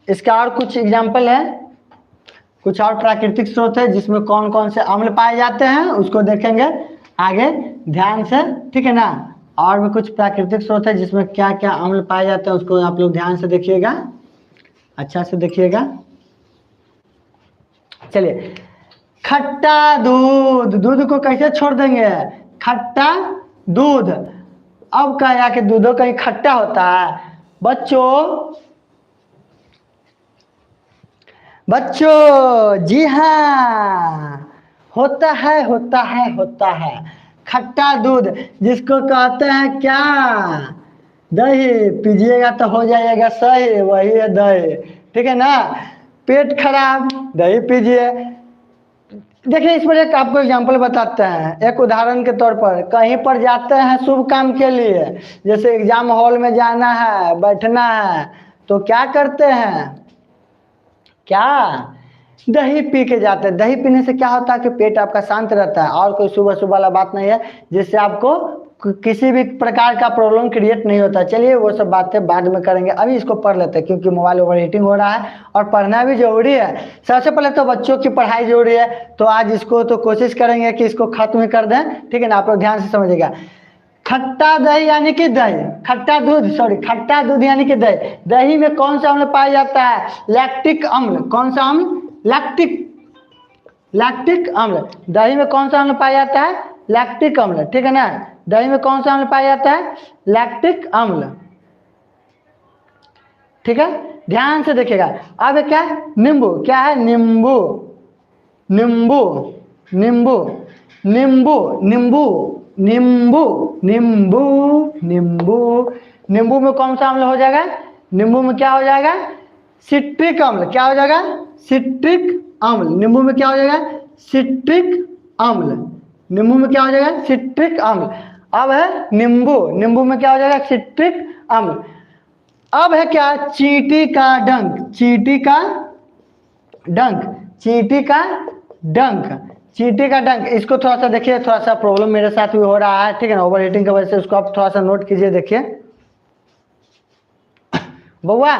इसका और कुछ एग्जाम्पल है, कुछ और प्राकृतिक स्रोत है जिसमें कौन कौन से अम्ल पाए जाते हैं उसको देखेंगे आगे ध्यान से, ठीक है ना। और भी कुछ प्राकृतिक स्रोत है जिसमें क्या क्या अम्ल पाए जाते हैं उसको आप लोग ध्यान से देखिएगा, अच्छा से देखिएगा। चलिए, खट्टा दूध, दूध को कैसे छोड़ देंगे, खट्टा दूध। अब कहा कि दूधो कहीं खट्टा होता है बच्चों, बच्चों जी हाँ, होता है होता है होता है। खट्टा दूध जिसको कहते हैं क्या, दही, पीजिएगा तो हो जाएगा सही, वही है दही, ठीक है ना। पेट खराब, दही पीजिए। देखिए इस पर एक आपको एग्जांपल बताते हैं, एक उदाहरण के तौर पर, कहीं पर जाते हैं शुभ काम के लिए, जैसे एग्जाम हॉल में जाना है, बैठना है, तो क्या करते हैं, क्या, दही पी के जाते हैं। दही पीने से क्या होता है कि पेट आपका शांत रहता है, और कोई सुबह सुबह वाला बात नहीं है, जिससे आपको किसी भी प्रकार का प्रॉब्लम क्रिएट नहीं होता। चलिए वो सब बातें बाद में करेंगे, अभी इसको पढ़ लेते हैं क्योंकि मोबाइल ओवर हीटिंग हो रहा है और पढ़ना भी जरूरी है। सबसे पहले तो बच्चों की पढ़ाई जरूरी है, तो आज इसको तो कोशिश करेंगे कि इसको खत्म कर दें, ठीक है ना। आप लोग ध्यान से समझिएगा, खट्टा दही यानी कि दही, खट्टा दूध, सॉरी खट्टा दूध यानी कि दही। दही में कौन सा अम्ल पाया जाता है, लैक्टिक अम्ल। कौन सा अम्ल, लैक्टिक, लैक्टिक अम्ल। दही में कौन सा अम्ल पाया जाता है, लैक्टिक अम्ल, ठीक है ना। दही में कौन सा अम्ल पाया जाता है, लैक्टिक अम्ल, ठीक है। ध्यान से देखिएगा। अब क्या है, नींबू, क्या है, नींबू, नींबू, नींबू, नींबू, नींबू, नींबू, नींबू, नींबू। नींबू में कौन सा अम्ल हो जाएगा, नींबू में क्या हो जाएगा, सिट्रिक अम्ल। क्या हो जाएगा, सिट्रिक अम्ल। नींबू में क्या हो जाएगा, सिट्रिक अम्ल। नींबू में क्या हो जाएगा, सिट्रिक अम्ल। अब है नींबू, नींबू में क्या हो जाएगा, सिट्रिक अम्ल। अब है क्या, चींटी का डंक, चींटी का डंक, चींटी का डंक, चींटी का डंक। इसको थोड़ा सा देखिए, थोड़ा सा प्रॉब्लम मेरे साथ भी हो रहा है, ठीक है ना, ओवर हीटिंग की वजह से। उसको आप थोड़ा सा नोट कीजिए, देखिए बउआ,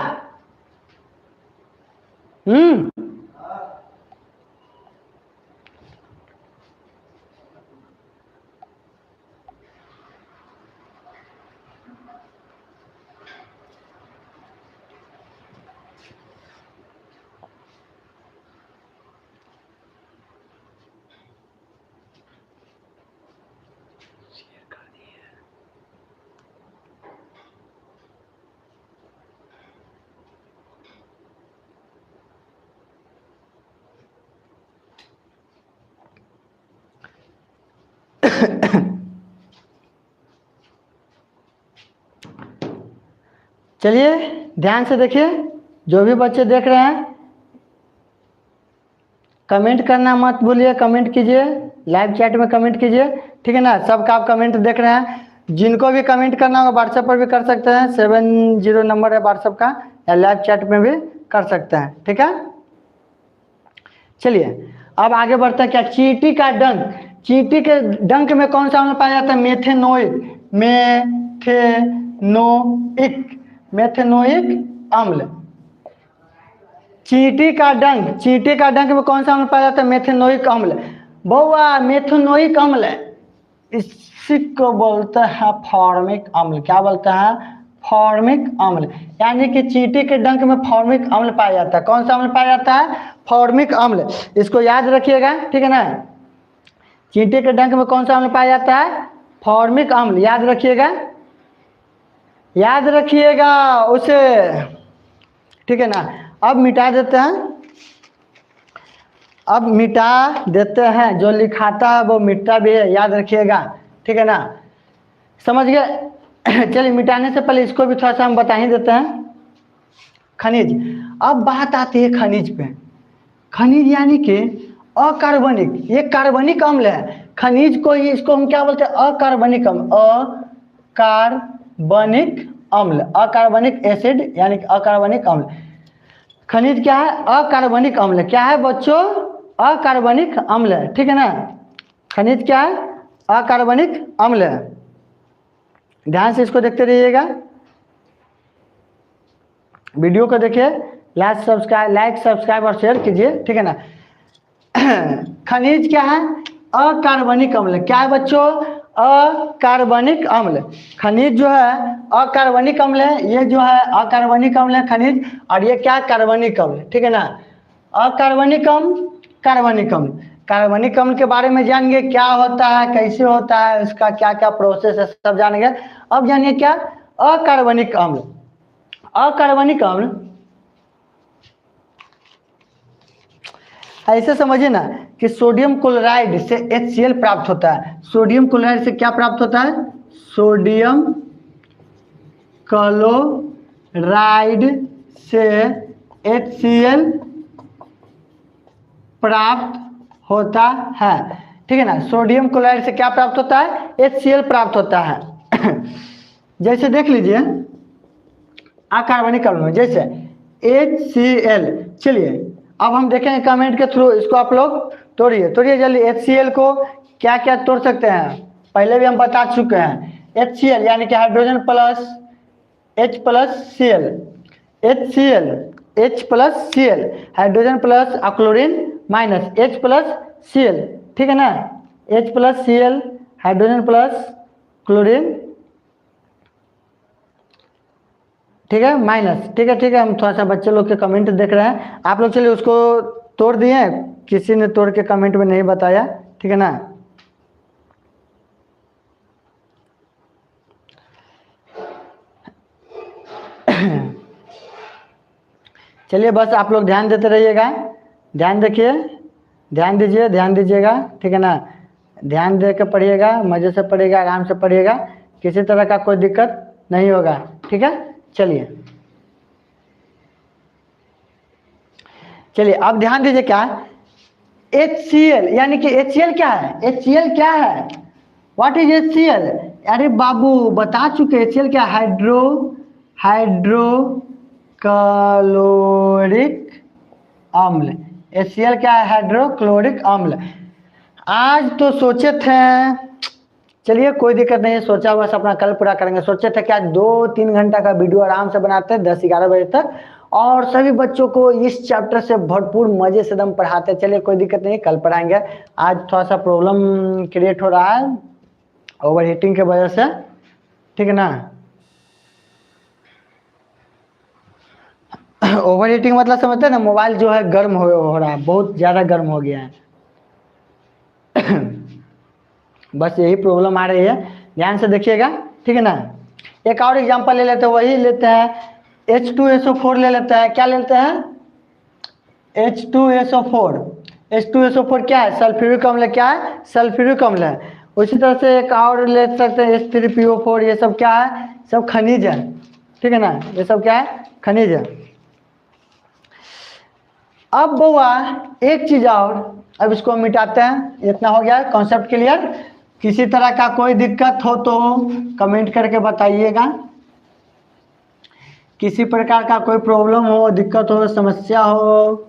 चलिए ध्यान से देखिए, जो भी बच्चे देख रहे हैं कमेंट करना मत भूलिए, कमेंट कीजिए, लाइव चैट में कमेंट कीजिए, ठीक है ना। सबका आप कमेंट देख रहे हैं, जिनको भी कमेंट करना होगा व्हाट्सएप पर भी कर सकते हैं, 70 नंबर है व्हाट्सएप का, या लाइव चैट में भी कर सकते हैं, ठीक है। चलिए अब आगे बढ़ते हैं, क्या, चींटी का डंक। चींटी के डंक में कौन सा अम्ल पाया जाता है, मेथेनोइक, मेथेनोइक, मेथेनोइक अम्ल। चींटी का डंक, चींटी का डंक में कौन सा अम्ल पाया जाता है, मेथेनोइक अम्ल। बउआ मेथेनोइक अम्ल, इसी को बोलते हैं फॉर्मिक अम्ल। क्या बोलते हैं, फॉर्मिक अम्ल। यानी कि चींटी के डंक में फॉर्मिक अम्ल पाया जाता है। कौन सा अम्ल पाया जाता है, फॉर्मिक अम्ल। इसको याद रखिएगा, ठीक है ना। चींटी के डंक में कौन सा अम्ल पाया जाता है, फॉर्मिक अम्ल, याद रखिएगा, याद रखिएगा उसे, ठीक है ना। अब मिटा देते हैं, अब मिटा देते हैं, जो लिखाता है वो मिटता भी है, याद रखिएगा, ठीक है ना, समझ गए। चलिए मिटाने से पहले इसको भी थोड़ा सा हम बता ही देते हैं, खनिज। अब बात आती है खनिज पे। खनिज यानी कि अकार्बनिक, ये कार्बनिक अम्ल है। खनिज को ही, इसको हम क्या बोलते हैं, अकार्बनिक अम्ल, अकार्बनिक अम्ल, अकार्बनिक एसिड यानी कि अकार्बनिक अम्ल। खनिज क्या है, अकार्बनिक अम्ल। क्या है बच्चों, अकार्बनिक अम्ल है, ठीक है ना। खनिज क्या है, अकार्बनिक अम्ल है। ध्यान से इसको देखते रहिएगा, वीडियो को देखिए, लाइक सब्सक्राइब और शेयर कीजिए, ठीक है ना। खनिज क्या है, अकार्बनिक अम्ल। क्या है बच्चों, अकार्बनिक अम्ल। खनिज जो है अकार्बनिक अम्ल है, ये जो है अकार्बनिक अम्ल है खनिज, और ये क्या कार्बनिक अम्ल, ठीक है ना। अकार्बनिक अम्ल, कार्बनिक अम्ल। कार्बनिक अम्ल के बारे में जानेंगे क्या होता है, कैसे होता है, उसका क्या क्या प्रोसेस है, सब जानेंगे। अब जानिए क्या अकार्बनिक अम्ल। अकार्बनिक अम्ल ऐसे समझिए ना कि सोडियम क्लोराइड से HCl प्राप्त होता है। सोडियम क्लोराइड से क्या प्राप्त होता है, सोडियम क्लोराइड से HCl प्राप्त होता है, ठीक है ना। सोडियम क्लोराइड से क्या प्राप्त होता है, HCl प्राप्त होता है। जैसे देख लीजिए अकार्बनिक अम्ल में जैसे HCl। चलिए अब हम देखेंगे कमेंट के थ्रू, इसको आप लोग तोड़िए जल्दी। HCl को क्या क्या तोड़ सकते हैं, पहले भी हम बता चुके हैं। HCl यानी कि hydrogen plus H plus Cl, HCl H plus Cl, hydrogen plus chlorine minus H plus Cl, ठीक है ना। H plus Cl, hydrogen plus chlorine, ठीक है, माइनस, ठीक है। हम थोड़ा सा बच्चे लोग के कमेंट देख रहे हैं आप लोग, चलिए उसको तोड़ दिए, किसी ने तोड़ के कमेंट में नहीं बताया, ठीक है ना। चलिए बस आप लोग ध्यान देते रहिएगा, ध्यान देखिए, ध्यान दीजिएगा, ठीक है ना। ध्यान दे के पढ़िएगा, मज़े से पढ़िएगा, आराम से पढ़िएगा, किसी तरह का कोई दिक्कत नहीं होगा, ठीक है। चलिए अब ध्यान दीजिए क्या HCl यानी कि HCl क्या है, HCl क्या है, व्हाट इज HCl। अरे बाबू बता चुके, HCl क्या, हाइड्रोक्लोरिक अम्ल। HCl क्या है, हाइड्रोक्लोरिक अम्ल। आज तो सोचे थे, चलिए कोई दिक्कत नहीं है, सोचा हुआ अपना कल पूरा करेंगे। सोचे थे क्या 2-3 घंटा का वीडियो आराम से बनाते हैं 10-11 बजे तक, और सभी बच्चों को इस चैप्टर से भरपूर मजे से दम पढ़ाते। चलिए कोई दिक्कत नहीं, कल पढ़ाएंगे। आज थोड़ा सा प्रॉब्लम क्रिएट हो रहा है ओवर हीटिंग के वजह से, ठीक है ना। ओवर हीटिंग मतलब समझते हैं ना, मोबाइल जो है गर्म हो रहा है, बहुत ज़्यादा गर्म हो गया है। बस यही प्रॉब्लम आ रही है, ध्यान से देखिएगा, ठीक है ना। एक और एग्जांपल ले लेते हैं, वही लेते हैं H2SO4 ले लेते हैं। क्या लेते हैं, H2SO4। H2SO4 क्या है, सल्फ्यूरिक अम्ल। क्या है, सल्फ्यूरिक अम्ल है। उसी तरह से एक और ले सकते हैं H3PO4। ये सब क्या है, सब खनिज है, ठीक है ना। ये सब क्या है, खनिज है। अब बउआ एक चीज और, अब इसको मिटाते हैं। इतना हो गया कॉन्सेप्ट क्लियर। किसी तरह का कोई दिक्कत हो तो कमेंट करके बताइएगा, किसी प्रकार का कोई प्रॉब्लम हो, दिक्कत हो, समस्या हो,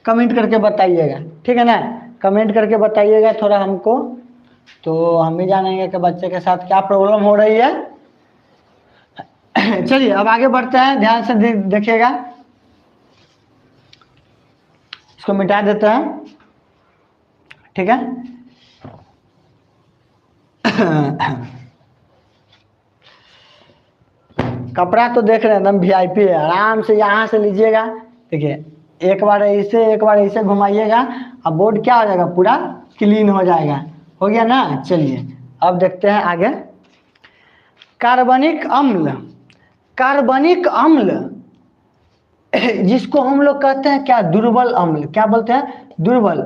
कमेंट करके बताइएगा, ठीक है ना। कमेंट करके बताइएगा थोड़ा हमको, तो हम भी जानेंगे कि बच्चे के साथ क्या प्रॉब्लम हो रही है। चलिए अब आगे बढ़ते हैं, ध्यान से देखिएगा। इसको मिटा देते हैं, ठीक है। कपड़ा तो देख रहे हैं एकदम VIP है, आराम से यहाँ से लीजिएगा। देखिए एक बार ऐसे घुमाइएगा, अब बोर्ड क्या हो जाएगा, पूरा क्लीन हो जाएगा। हो गया ना। चलिए अब देखते हैं आगे। कार्बनिक अम्ल, कार्बनिक अम्ल जिसको हम लोग कहते हैं क्या, दुर्बल अम्ल। क्या बोलते हैं, दुर्बल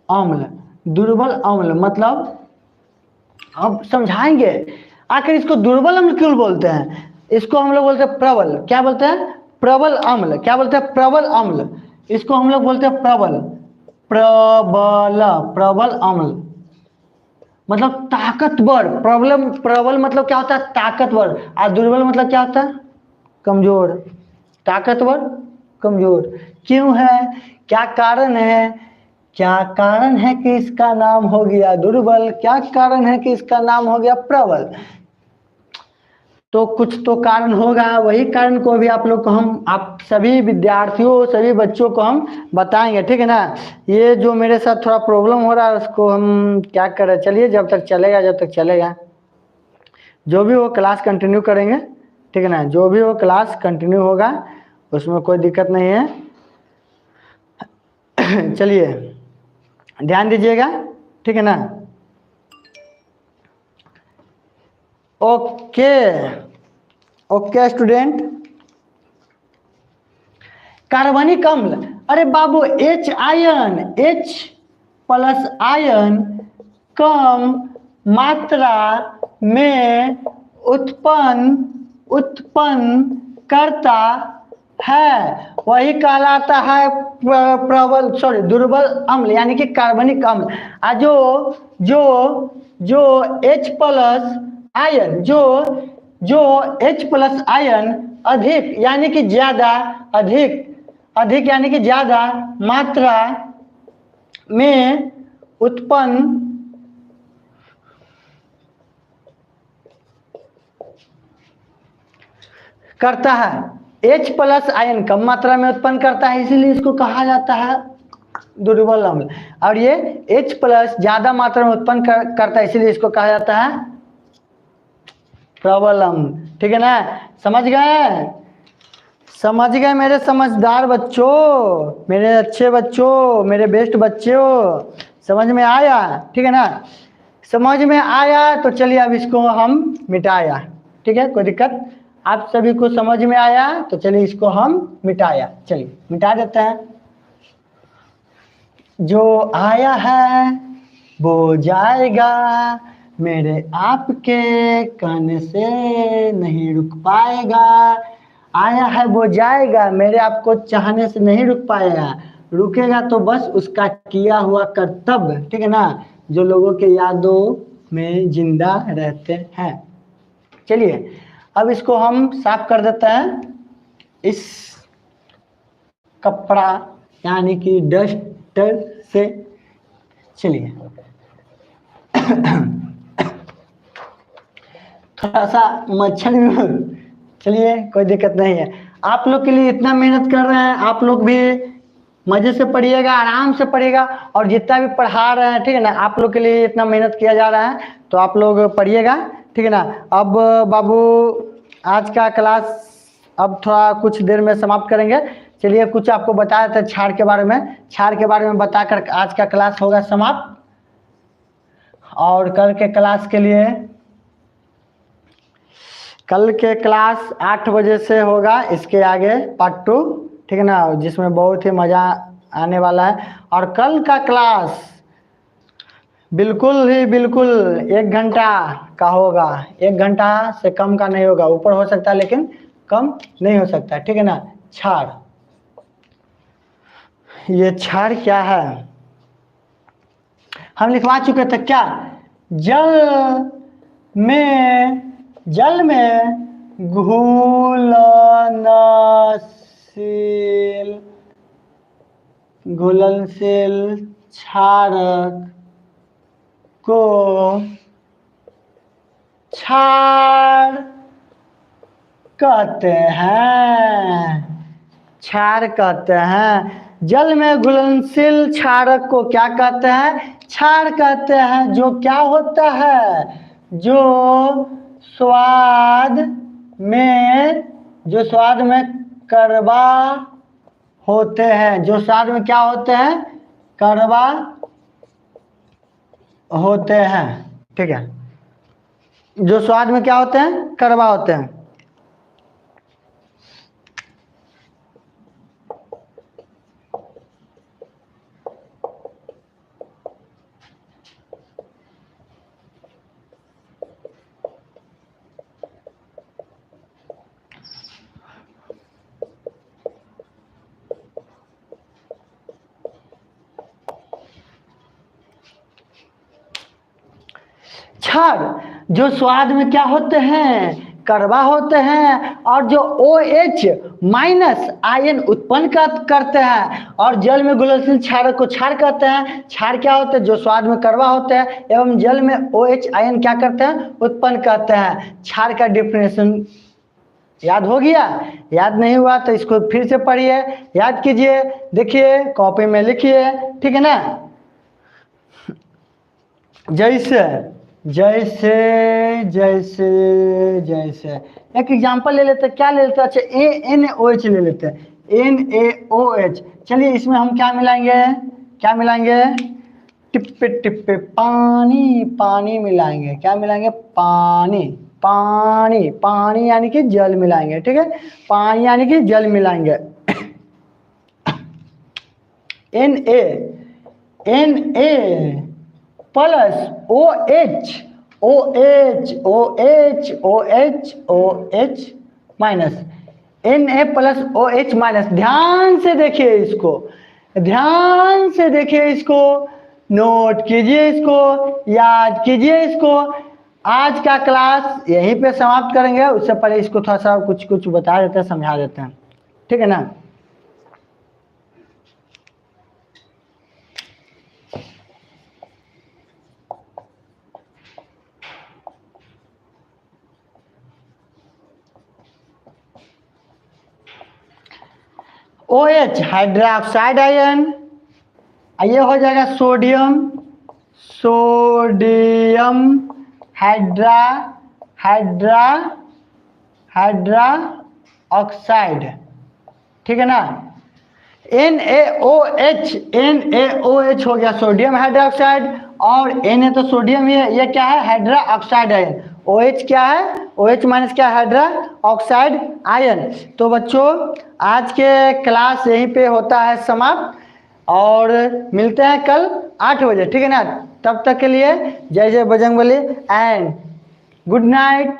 अम्ल। दुर्बल अम्ल मतलब अब समझाएंगे आखिर इसको दुर्बल अम्ल क्यों बोलते हैं। इसको हम लोग बोलते हैं प्रबल। क्या बोलते हैं, प्रबल अम्ल। क्या बोलते हैं, प्रबल अम्ल। इसको हम लोग बोलते हैं प्रबल अम्ल मतलब ताकतवर। प्रबल मतलब क्या होता है, ताकतवर। और दुर्बल मतलब क्या होता है, कमजोर। ताकतवर, कमजोर क्यों है, क्या कारण है, क्या कारण है कि इसका नाम हो गया दुर्बल, क्या कारण है कि इसका नाम हो गया प्रबल। तो कुछ तो कारण होगा, वही कारण को भी आप लोग को हम, आप सभी विद्यार्थियों, सभी बच्चों को हम बताएंगे, ठीक है ना। ये जो मेरे साथ थोड़ा प्रॉब्लम हो रहा है उसको हम क्या करें, चलिए जब तक चलेगा जब तक चलेगा, जो भी हो क्लास कंटिन्यू करेंगे, ठीक है ना, जो भी हो क्लास कंटिन्यू होगा, उसमें कोई दिक्कत नहीं है। चलिए ध्यान दीजिएगा, ठीक है ना। ओके ओके स्टूडेंट, कार्बनिक अम्ल, अरे बाबू H ion, H plus ion कम मात्रा में उत्पन्न करता है, वही कहलाता है प्रबल सॉरी दुर्बल अम्ल, यानी कि कार्बनिक अम्ल। जो जो जो H प्लस आयन, जो H प्लस आयन अधिक यानी कि ज्यादा, अधिक यानी कि ज्यादा मात्रा में उत्पन्न करता है, H प्लस आयन कम मात्रा में उत्पन्न करता है, इसीलिए इसको कहा जाता है दुर्बल अम्ल। और ये H प्लस ज्यादा मात्रा में उत्पन्न करता है, इसीलिए इसको कहा जाता है प्रबल अम्ल, ठीक है ना। समझ गए, समझ गए मेरे समझदार बच्चों, मेरे अच्छे बच्चों, मेरे बेस्ट बच्चों, समझ में आया, ठीक है ना। समझ में आया तो चलिए अब इसको हम मिटाया, ठीक है, कोई दिक्कत, आप सभी को समझ में आया तो चलिए इसको हम मिटाया, चलिए मिटा देते हैं। जो आया है वो जाएगा, मेरे आपके कहने से नहीं रुक पाएगा। आया है वो जाएगा, मेरे आपको चाहने से नहीं रुक पाएगा, रुकेगा तो बस उसका किया हुआ कर्तव्य, ठीक है ना, जो लोगों के यादों में जिंदा रहते हैं। चलिए अब इसको हम साफ कर देते हैं इस कपड़ा यानी कि डस्टर से। चलिए थोड़ा सा मच्छर भी, चलिए कोई दिक्कत नहीं है, आप लोग के लिए इतना मेहनत कर रहे हैं, आप लोग भी मजे से पढ़िएगा, आराम से पढ़िएगा, और जितना भी पढ़ा रहे हैं, ठीक है ना, आप लोग के लिए इतना मेहनत किया जा रहा है तो आप लोग पढ़िएगा, ठीक है ना। अब बाबू आज का क्लास अब थोड़ा कुछ देर में समाप्त करेंगे। चलिए कुछ आपको बताया था क्षार के बारे में, क्षार के बारे में बताकर आज का क्लास होगा समाप्त, और कल के क्लास के लिए, कल के क्लास 8 बजे से होगा, इसके आगे पार्ट 2, ठीक है ना, जिसमें बहुत ही मज़ा आने वाला है। और कल का क्लास बिल्कुल 1 घंटा का होगा, 1 घंटा से कम का नहीं होगा, ऊपर हो सकता है लेकिन कम नहीं हो सकता, ठीक है ना। क्षार, ये क्षार क्या है हम लिखवा चुके थे क्या, जल में घुलनशील क्षारक को क्षार कहते हैं, क्षार कहते हैं। जल में घुलनशील क्षारक को क्या कहते हैं, क्षार कहते हैं। जो क्या होता है, जो स्वाद में कड़वा होते हैं, जो स्वाद में क्या होते हैं, कड़वा होते हैं, ठीक है, जो स्वाद में क्या होते हैं, कड़वा होते हैं। क्षार जो स्वाद में क्या होते हैं, कड़वा होते हैं और जो OH माइनस आयन उत्पन्न करते हैं, और जल में घुलनशील क्षारक को क्षार कहते हैं। क्षार क्या होते हैं? जो स्वाद में कड़वा होते हैं एवं जल में OH आयन क्या करते हैं? उत्पन्न करते हैं। क्षार का डिफिनेशन याद हो गया? याद नहीं हुआ तो इसको फिर से पढ़िए, याद कीजिए, देखिए कॉपी में लिखिए, ठीक है ना। जैसे जैसे जैसे जैसे एक एग्जांपल ले लेते हैं, क्या ले लेते हैं? अच्छा NaOH ले लेते हैं, NaOH। चलिए इसमें हम क्या मिलाएंगे? क्या मिलाएंगे? टिप्पे टिप्पे पानी, पानी मिलाएंगे। क्या मिलाएंगे? पानी, पानी, पानी यानी कि जल मिलाएंगे, ठीक है, पानी यानी कि जल मिलाएंगे। Na plus OH minus, Na plus OH minus. ध्यान से देखिए इसको, ध्यान से देखिए इसको, नोट कीजिए इसको, याद कीजिए इसको। आज का क्लास यहीं पे समाप्त करेंगे, उससे पहले इसको थोड़ा सा कुछ कुछ बता देते हैं, समझा देते हैं, ठीक है ना। OH हाइड्रोक्साइड आयन, ये हो जाएगा सोडियम, सोडियम हाइड्रा ऑक्साइड, ठीक है ना। NaOH हो गया सोडियम हाइड्रोक्साइड, और Na तो सोडियम ही है, ये क्या है? Hydra oxide ion. OH क्या है? OH माइनस क्या है? Hydra oxide ion. तो बच्चों आज के क्लास यहीं पे होता है समाप्त, और मिलते हैं कल 8 बजे, ठीक है ना। तब तक के लिए जय जय बजरंगबली एंड गुड नाइट।